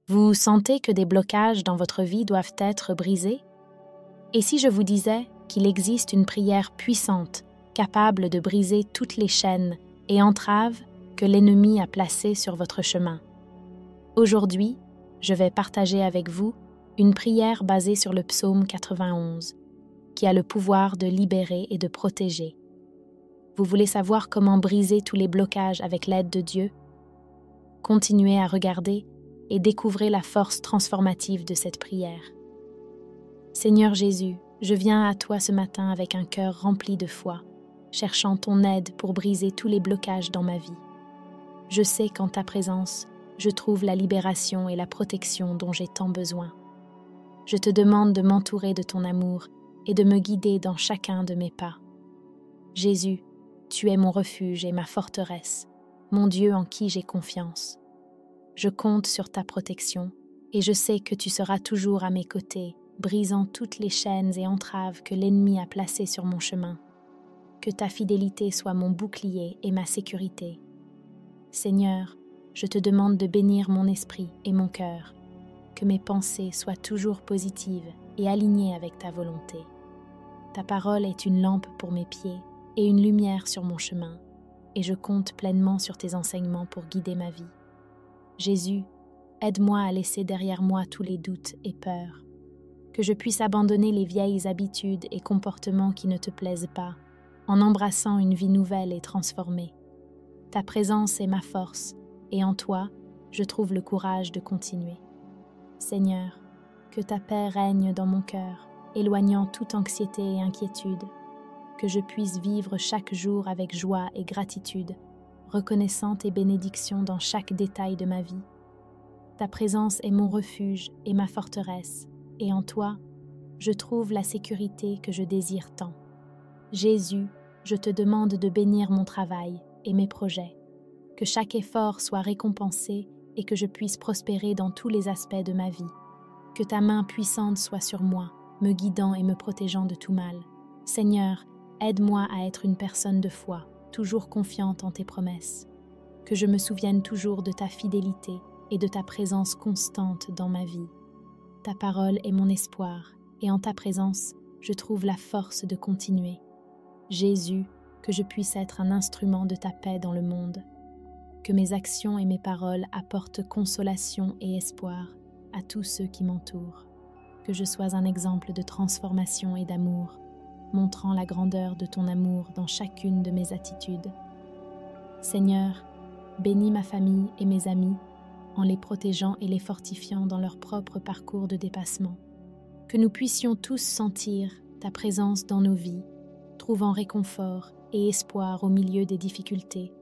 Vous sentez que des blocages dans votre vie doivent être brisés? Et si je vous disais qu'il existe une prière puissante, capable de briser toutes les chaînes et entraves que l'ennemi a placées sur votre chemin? Aujourd'hui, je vais partager avec vous une prière basée sur le psaume 91, qui a le pouvoir de libérer et de protéger. Vous voulez savoir comment briser tous les blocages avec l'aide de Dieu? Continuez à regarder et découvrez la force transformative de cette prière. Seigneur Jésus, je viens à toi ce matin avec un cœur rempli de foi, cherchant ton aide pour briser tous les blocages dans ma vie. Je sais qu'en ta présence, je trouve la libération et la protection dont j'ai tant besoin. Je te demande de m'entourer de ton amour et de me guider dans chacun de mes pas. Jésus, tu es mon refuge et ma forteresse, mon Dieu en qui j'ai confiance. Je compte sur ta protection et je sais que tu seras toujours à mes côtés, brisant toutes les chaînes et entraves que l'ennemi a placées sur mon chemin. Que ta fidélité soit mon bouclier et ma sécurité. Seigneur, je te demande de bénir mon esprit et mon cœur, que mes pensées soient toujours positives et alignées avec ta volonté. Ta parole est une lampe pour mes pieds et une lumière sur mon chemin, et je compte pleinement sur tes enseignements pour guider ma vie. Jésus, aide-moi à laisser derrière moi tous les doutes et peurs, que je puisse abandonner les vieilles habitudes et comportements qui ne te plaisent pas, en embrassant une vie nouvelle et transformée. Ta présence est ma force, et en toi, je trouve le courage de continuer. Seigneur, que ta paix règne dans mon cœur, éloignant toute anxiété et inquiétude, que je puisse vivre chaque jour avec joie et gratitude, reconnaissant tes bénédictions dans chaque détail de ma vie. Ta présence est mon refuge et ma forteresse, et en toi, je trouve la sécurité que je désire tant. Jésus, je te demande de bénir mon travail et mes projets, que chaque effort soit récompensé et que je puisse prospérer dans tous les aspects de ma vie. Que ta main puissante soit sur moi, me guidant et me protégeant de tout mal. Seigneur, aide-moi à être une personne de foi, toujours confiante en tes promesses. Que je me souvienne toujours de ta fidélité et de ta présence constante dans ma vie. Ta parole est mon espoir, et en ta présence, je trouve la force de continuer. Jésus, que je puisse être un instrument de ta paix dans le monde. Que mes actions et mes paroles apportent consolation et espoir à tous ceux qui m'entourent. Que je sois un exemple de transformation et d'amour, montrant la grandeur de ton amour dans chacune de mes attitudes. Seigneur, bénis ma famille et mes amis en les protégeant et les fortifiant dans leur propre parcours de dépassement. Que nous puissions tous sentir ta présence dans nos vies, trouvant réconfort et espoir au milieu des difficultés.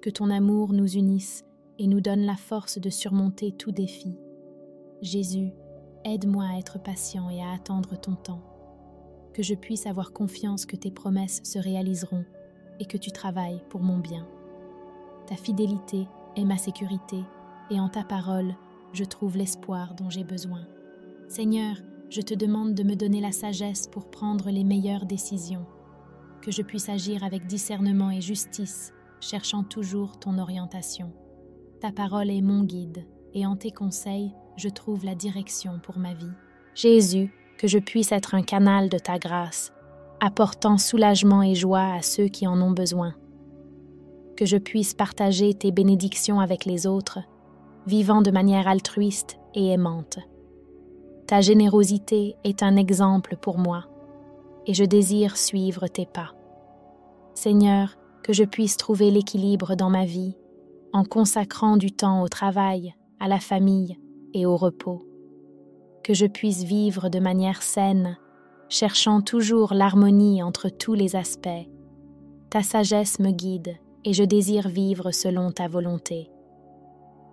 Que ton amour nous unisse et nous donne la force de surmonter tout défi. Jésus, aide-moi à être patient et à attendre ton temps. Que je puisse avoir confiance que tes promesses se réaliseront et que tu travailles pour mon bien. Ta fidélité est ma sécurité et en ta parole, je trouve l'espoir dont j'ai besoin. Seigneur, je te demande de me donner la sagesse pour prendre les meilleures décisions. Que je puisse agir avec discernement et justice, cherchant toujours ton orientation. Ta parole est mon guide, et en tes conseils, je trouve la direction pour ma vie. Jésus, que je puisse être un canal de ta grâce, apportant soulagement et joie à ceux qui en ont besoin. Que je puisse partager tes bénédictions avec les autres, vivant de manière altruiste et aimante. Ta générosité est un exemple pour moi, et je désire suivre tes pas. Seigneur, que je puisse trouver l'équilibre dans ma vie, en consacrant du temps au travail, à la famille et au repos. Que je puisse vivre de manière saine, cherchant toujours l'harmonie entre tous les aspects. Ta sagesse me guide et je désire vivre selon ta volonté.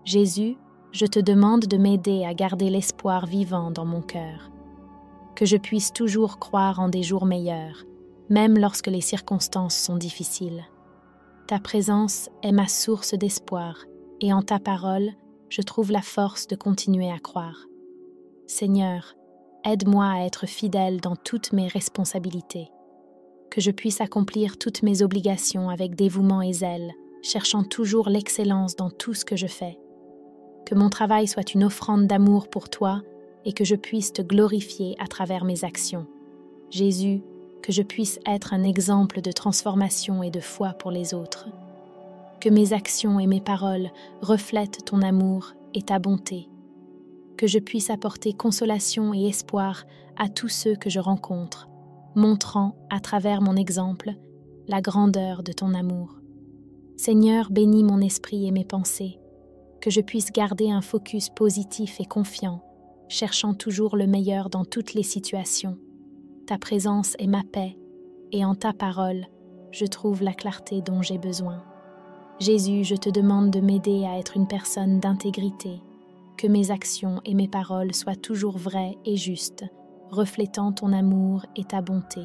Jésus, je te demande de m'aider à garder l'espoir vivant dans mon cœur. Que je puisse toujours croire en des jours meilleurs, même lorsque les circonstances sont difficiles. Ta présence est ma source d'espoir et en ta parole, je trouve la force de continuer à croire. Seigneur, aide-moi à être fidèle dans toutes mes responsabilités. Que je puisse accomplir toutes mes obligations avec dévouement et zèle, cherchant toujours l'excellence dans tout ce que je fais. que mon travail soit une offrande d'amour pour toi et que je puisse te glorifier à travers mes actions. Jésus, que je puisse être un exemple de transformation et de foi pour les autres. Que mes actions et mes paroles reflètent ton amour et ta bonté. Que je puisse apporter consolation et espoir à tous ceux que je rencontre, montrant, à travers mon exemple, la grandeur de ton amour. Seigneur, bénis mon esprit et mes pensées, que je puisse garder un focus positif et confiant, cherchant toujours le meilleur dans toutes les situations. Ta présence est ma paix, et en ta parole, je trouve la clarté dont j'ai besoin. Jésus, je te demande de m'aider à être une personne d'intégrité, que mes actions et mes paroles soient toujours vraies et justes, reflétant ton amour et ta bonté.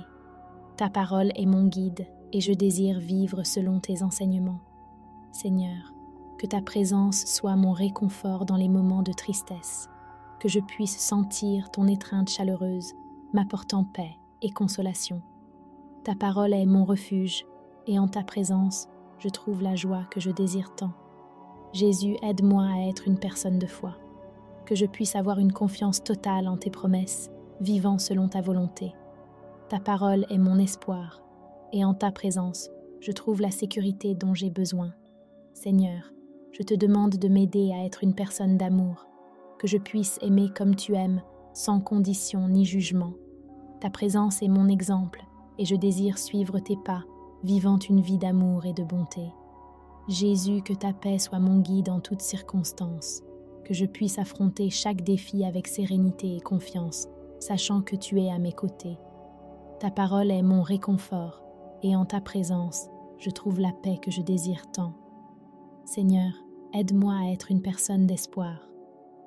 Ta parole est mon guide, et je désire vivre selon tes enseignements. Seigneur, que ta présence soit mon réconfort dans les moments de tristesse, que je puisse sentir ton étreinte chaleureuse, m'apportant paix et consolation. Ta parole est mon refuge, et en ta présence, je trouve la joie que je désire tant. Jésus, aide-moi à être une personne de foi, que je puisse avoir une confiance totale en tes promesses, vivant selon ta volonté. Ta parole est mon espoir, et en ta présence, je trouve la sécurité dont j'ai besoin. Seigneur, je te demande de m'aider à être une personne d'amour, que je puisse aimer comme tu aimes, sans condition ni jugement. Ta présence est mon exemple, et je désire suivre tes pas, vivant une vie d'amour et de bonté. Jésus, que ta paix soit mon guide en toutes circonstances, que je puisse affronter chaque défi avec sérénité et confiance, sachant que tu es à mes côtés. Ta parole est mon réconfort, et en ta présence, je trouve la paix que je désire tant. Seigneur, aide-moi à être une personne d'espoir,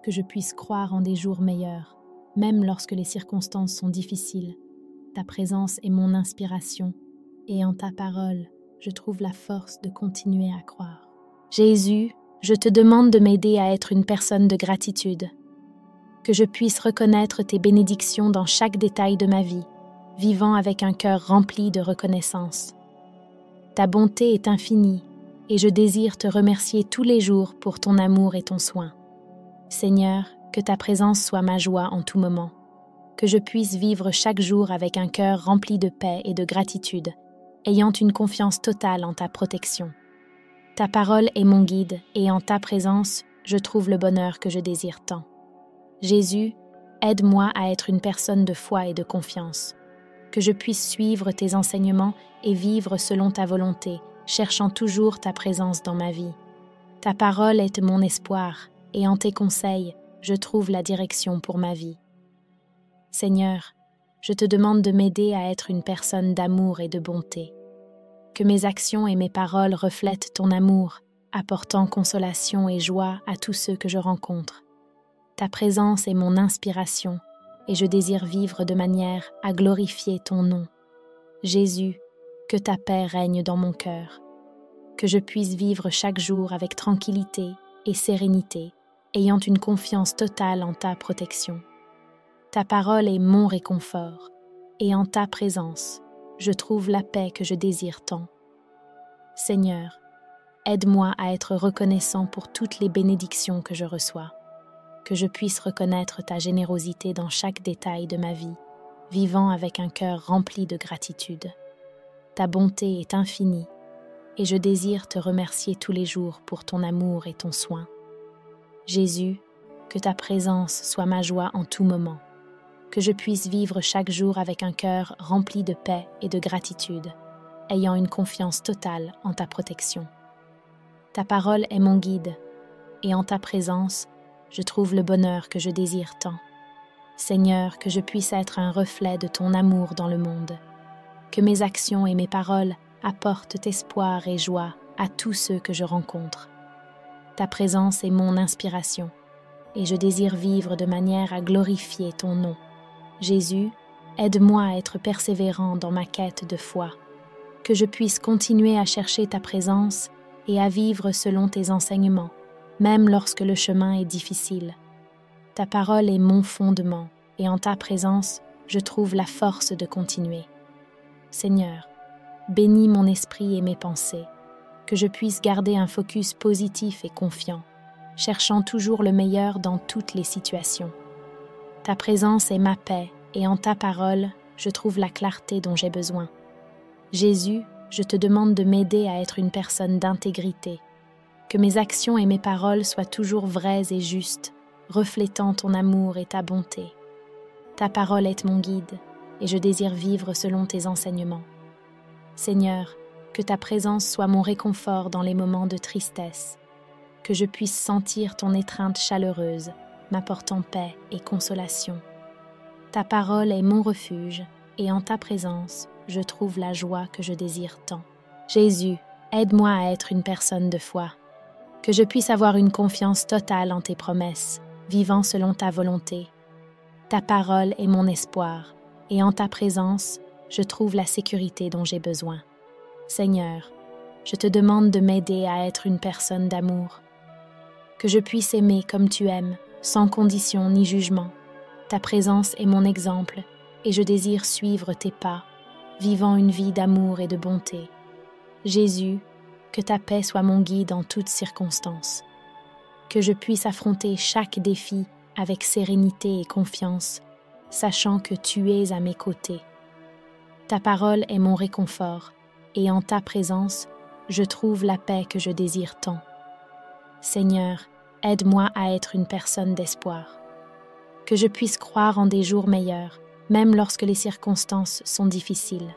que je puisse croire en des jours meilleurs, même lorsque les circonstances sont difficiles. Ta présence est mon inspiration, et en ta parole, je trouve la force de continuer à croire. Jésus, je te demande de m'aider à être une personne de gratitude, que je puisse reconnaître tes bénédictions dans chaque détail de ma vie, vivant avec un cœur rempli de reconnaissance. Ta bonté est infinie, et je désire te remercier tous les jours pour ton amour et ton soin. Seigneur, que ta présence soit ma joie en tout moment, que je puisse vivre chaque jour avec un cœur rempli de paix et de gratitude, ayant une confiance totale en ta protection. Ta parole est mon guide, et en ta présence, je trouve le bonheur que je désire tant. Jésus, aide-moi à être une personne de foi et de confiance, que je puisse suivre tes enseignements et vivre selon ta volonté, cherchant toujours ta présence dans ma vie. Ta parole est mon espoir, et en tes conseils, je trouve la direction pour ma vie. Seigneur, je te demande de m'aider à être une personne d'amour et de bonté, que mes actions et mes paroles reflètent ton amour, apportant consolation et joie à tous ceux que je rencontre. Ta présence est mon inspiration, et je désire vivre de manière à glorifier ton nom. Jésus, que ta paix règne dans mon cœur, que je puisse vivre chaque jour avec tranquillité et sérénité, ayant une confiance totale en ta protection. Ta parole est mon réconfort, et en ta présence, je trouve la paix que je désire tant. Seigneur, aide-moi à être reconnaissant pour toutes les bénédictions que je reçois, que je puisse reconnaître ta générosité dans chaque détail de ma vie, vivant avec un cœur rempli de gratitude. Ta bonté est infinie, et je désire te remercier tous les jours pour ton amour et ton soin. Jésus, que ta présence soit ma joie en tout moment, que je puisse vivre chaque jour avec un cœur rempli de paix et de gratitude, ayant une confiance totale en ta protection. Ta parole est mon guide, et en ta présence, je trouve le bonheur que je désire tant. Seigneur, que je puisse être un reflet de ton amour dans le monde, que mes actions et mes paroles apportent espoir et joie à tous ceux que je rencontre. Ta présence est mon inspiration, et je désire vivre de manière à glorifier ton nom. Jésus, aide-moi à être persévérant dans ma quête de foi, que je puisse continuer à chercher ta présence et à vivre selon tes enseignements, même lorsque le chemin est difficile. Ta parole est mon fondement, et en ta présence, je trouve la force de continuer. Seigneur, bénis mon esprit et mes pensées, que je puisse garder un focus positif et confiant, cherchant toujours le meilleur dans toutes les situations. Ta présence est ma paix, et en ta parole, je trouve la clarté dont j'ai besoin. Jésus, je te demande de m'aider à être une personne d'intégrité, que mes actions et mes paroles soient toujours vraies et justes, reflétant ton amour et ta bonté. Ta parole est mon guide, et je désire vivre selon tes enseignements. Seigneur, que ta présence soit mon réconfort dans les moments de tristesse, que je puisse sentir ton étreinte chaleureuse, m'apportant paix et consolation. Ta parole est mon refuge, et en ta présence, je trouve la joie que je désire tant. Jésus, aide-moi à être une personne de foi, que je puisse avoir une confiance totale en tes promesses, vivant selon ta volonté. Ta parole est mon espoir, et en ta présence, je trouve la sécurité dont j'ai besoin. Seigneur, je te demande de m'aider à être une personne d'amour, que je puisse aimer comme tu aimes, sans condition ni jugement. Ta présence est mon exemple, et je désire suivre tes pas, vivant une vie d'amour et de bonté. Jésus, que ta paix soit mon guide en toutes circonstances, que je puisse affronter chaque défi avec sérénité et confiance, sachant que tu es à mes côtés. Ta parole est mon réconfort, et en ta présence, je trouve la paix que je désire tant. Seigneur, aide-moi à être une personne d'espoir, que je puisse croire en des jours meilleurs, même lorsque les circonstances sont difficiles.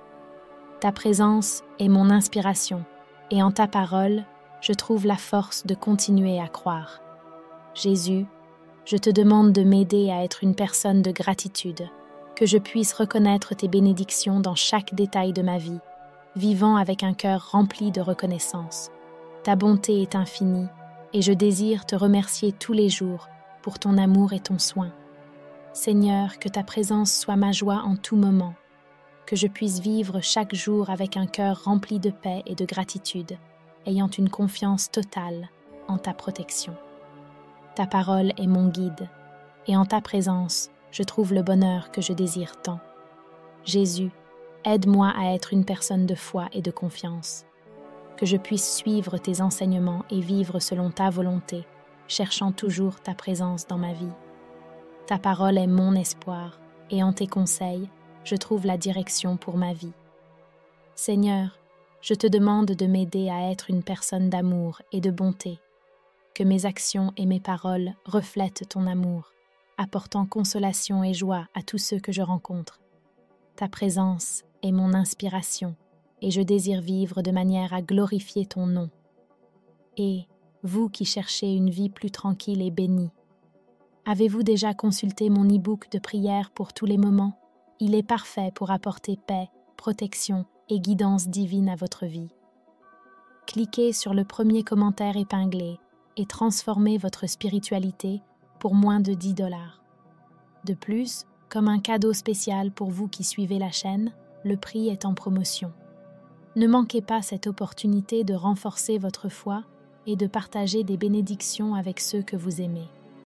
Ta présence est mon inspiration, et en ta parole, je trouve la force de continuer à croire. Jésus, je te demande de m'aider à être une personne de gratitude, que je puisse reconnaître tes bénédictions dans chaque détail de ma vie, vivant avec un cœur rempli de reconnaissance. Ta bonté est infinie, et je désire te remercier tous les jours pour ton amour et ton soin. Seigneur, que ta présence soit ma joie en tout moment, que je puisse vivre chaque jour avec un cœur rempli de paix et de gratitude, ayant une confiance totale en ta protection. Ta parole est mon guide, et en ta présence, je trouve le bonheur que je désire tant. Jésus, aide-moi à être une personne de foi et de confiance, que je puisse suivre tes enseignements et vivre selon ta volonté, cherchant toujours ta présence dans ma vie. Ta parole est mon espoir, et en tes conseils, je trouve la direction pour ma vie. Seigneur, je te demande de m'aider à être une personne d'amour et de bonté, que mes actions et mes paroles reflètent ton amour, apportant consolation et joie à tous ceux que je rencontre. Ta présence est mon inspiration, et je désire vivre de manière à glorifier ton nom. Et, vous qui cherchez une vie plus tranquille et bénie, avez-vous déjà consulté mon e-book de prière pour tous les moments? Il est parfait pour apporter paix, protection et guidance divine à votre vie. Cliquez sur le premier commentaire épinglé et transformez votre spiritualité pour moins de 10 $. De plus, comme un cadeau spécial pour vous qui suivez la chaîne, le prix est en promotion. Ne manquez pas cette opportunité de renforcer votre foi et de partager des bénédictions avec ceux que vous aimez.